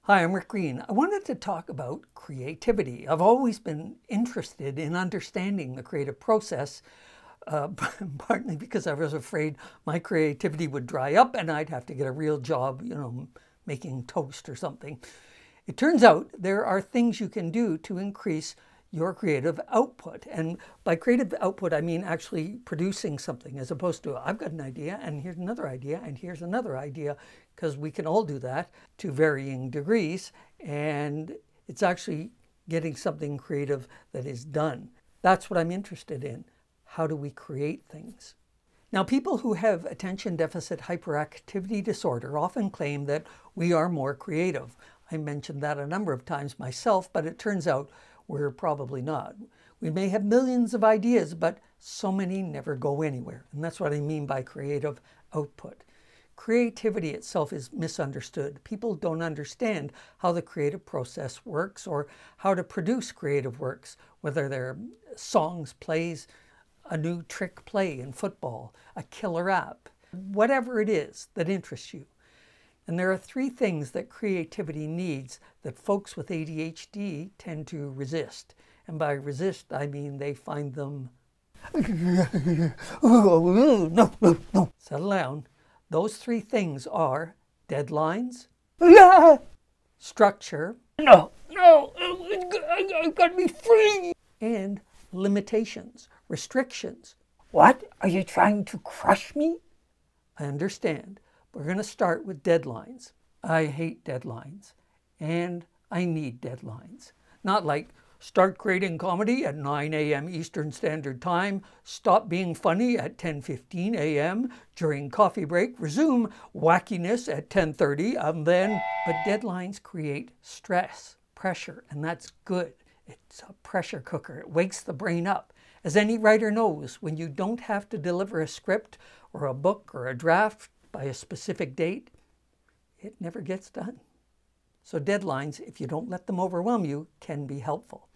Hi, I'm Rick Green. I wanted to talk about creativity. I've always been interested in understanding the creative process, partly because I was afraid my creativity would dry up and I'd have to get a real job, making toast or something. It turns out there are things you can do to increase your creative output. And by creative output, I mean actually producing something, as opposed to I've got an idea and here's another idea and here's another idea, because we can all do that to varying degrees. And it's actually getting something creative that is done. That's what I'm interested in. How do we create things? Now, people who have attention deficit hyperactivity disorder often claim that we are more creative. I mentioned that a number of times myself, but it turns out we're probably not. We may have millions of ideas, but so many never go anywhere. And that's what I mean by creative output. Creativity itself is misunderstood. People don't understand how the creative process works or how to produce creative works, whether they're songs, plays, a new trick play in football, a killer app, whatever it is that interests you. And there are three things that creativity needs that folks with ADHD tend to resist. And by resist, I mean they find them... No. Settle down. Those three things are deadlines, structure, I've got to be free, and limitations, restrictions. What? Are you trying to crush me? I understand. We're going to start with deadlines. I hate deadlines, and I need deadlines. Not like start creating comedy at 9 a.m. Eastern Standard Time, stop being funny at 10:15 a.m. during coffee break, resume wackiness at 10:30, and then... But deadlines create stress, pressure, and that's good. It's a pressure cooker. It wakes the brain up. As any writer knows, when you don't have to deliver a script or a book or a draft by a specific date, it never gets done. So deadlines, if you don't let them overwhelm you, can be helpful.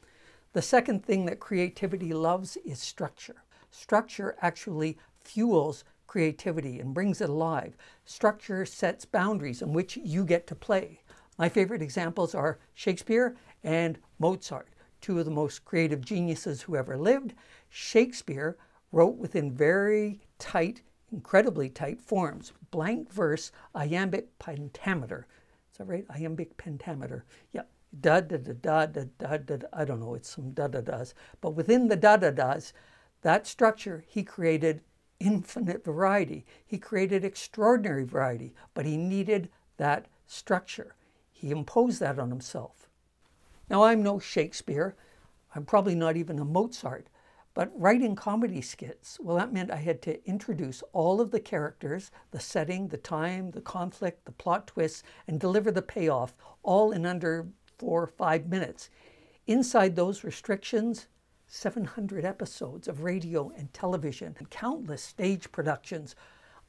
The second thing that creativity loves is structure. Structure actually fuels creativity and brings it alive. Structure sets boundaries in which you get to play. My favorite examples are Shakespeare and Mozart, two of the most creative geniuses who ever lived. Shakespeare wrote within very tight, incredibly tight forms. Blank verse, iambic pentameter. Is that right? Iambic pentameter. Yeah. Da da da da da da da. I don't know. It's some da da da's. But within the da da da's, that structure, he created infinite variety. He created extraordinary variety. But he needed that structure. He imposed that on himself. Now, I'm no Shakespeare. I'm probably not even a Mozart. But writing comedy skits, well, that meant I had to introduce all of the characters, the setting, the time, the conflict, the plot twists, and deliver the payoff, all in under 4 or 5 minutes. Inside those restrictions, 700 episodes of radio and television and countless stage productions.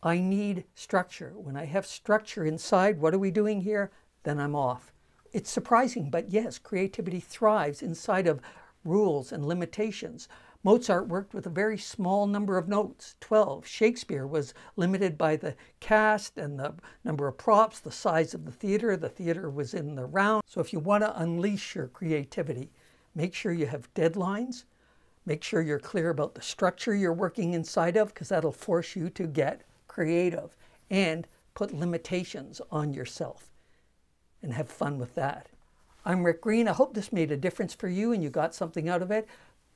I need structure. When I have structure inside, what are we doing here? Then I'm off. It's surprising, but yes, creativity thrives inside of rules and limitations. Mozart worked with a very small number of notes, 12. Shakespeare was limited by the cast and the number of props, the size of the theater. The theater was in the round. So if you want to unleash your creativity, make sure you have deadlines. Make sure you're clear about the structure you're working inside of, because that'll force you to get creative. And put limitations on yourself and have fun with that. I'm Rick Green. I hope this made a difference for you and you got something out of it.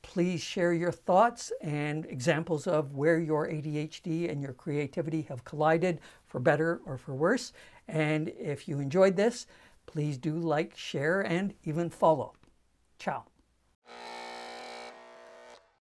Please share your thoughts and examples of where your ADHD and your creativity have collided for better or for worse. And if you enjoyed this, please do like, share, and even follow. Ciao.